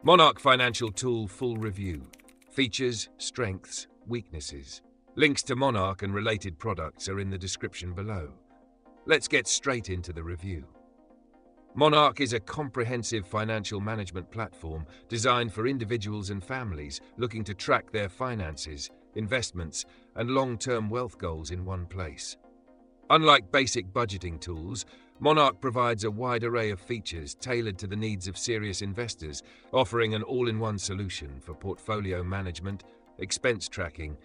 Monarch Financial Tool Full Review. Features, strengths, weaknesses. Links to Monarch and related products are in the description below. Let's get straight into the review. Monarch is a comprehensive financial management platform designed for individuals and families looking to track their finances, investments, and long-term wealth goals in one place. Unlike basic budgeting tools, Monarch provides a wide array of features tailored to the needs of serious investors, offering an all-in-one solution for portfolio management, expense tracking,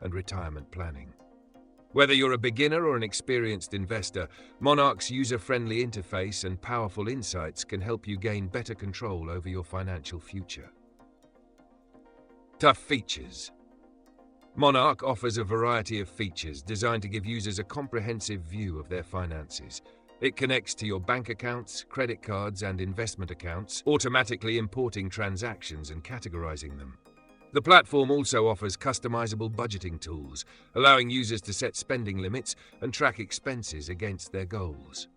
and retirement planning. Whether you're a beginner or an experienced investor, Monarch's user-friendly interface and powerful insights can help you gain better control over your financial future. Tough features. Monarch offers a variety of features designed to give users a comprehensive view of their finances. It connects to your bank accounts, credit cards, and investment accounts, automatically importing transactions and categorizing them. The platform also offers customizable budgeting tools, allowing users to set spending limits and track expenses against their goals.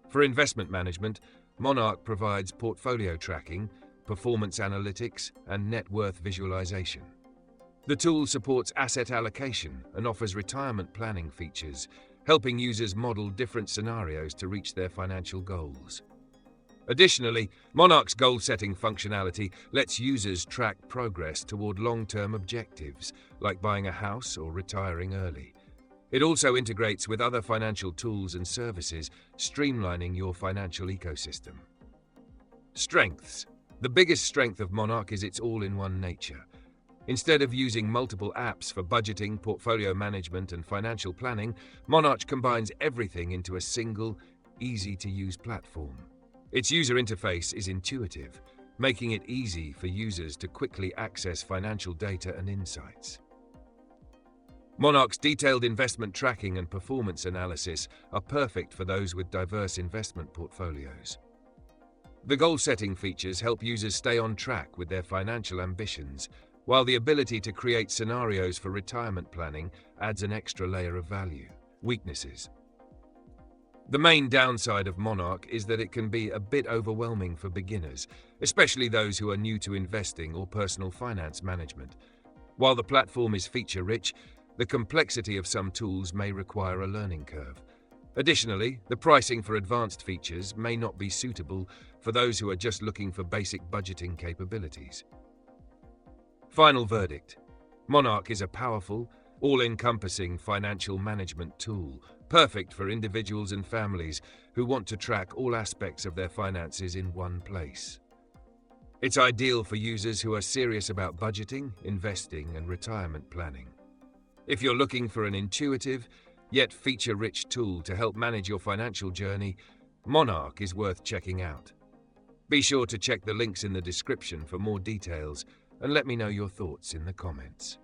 For investment management, Monarch provides portfolio tracking, performance analytics, and net worth visualization. The tool supports asset allocation and offers retirement planning features, helping users model different scenarios to reach their financial goals. Additionally, Monarch's goal-setting functionality lets users track progress toward long-term objectives, like buying a house or retiring early. It also integrates with other financial tools and services, streamlining your financial ecosystem. Strengths. The biggest strength of Monarch is its all-in-one nature. Instead of using multiple apps for budgeting, portfolio management, and financial planning, Monarch combines everything into a single, easy-to-use platform. Its user interface is intuitive, making it easy for users to quickly access financial data and insights. Monarch's detailed investment tracking and performance analysis are perfect for those with diverse investment portfolios. The goal-setting features help users stay on track with their financial ambitions, while the ability to create scenarios for retirement planning adds an extra layer of value. Weaknesses. The main downside of Monarch is that it can be a bit overwhelming for beginners, especially those who are new to investing or personal finance management. While the platform is feature-rich, the complexity of some tools may require a learning curve. Additionally, the pricing for advanced features may not be suitable for those who are just looking for basic budgeting capabilities. Final verdict. Monarch is a powerful, all-encompassing financial management tool, perfect for individuals and families who want to track all aspects of their finances in one place. It's ideal for users who are serious about budgeting, investing, and retirement planning. If you're looking for an intuitive, yet feature-rich tool to help manage your financial journey, Monarch is worth checking out. Be sure to check the links in the description for more details, and let me know your thoughts in the comments.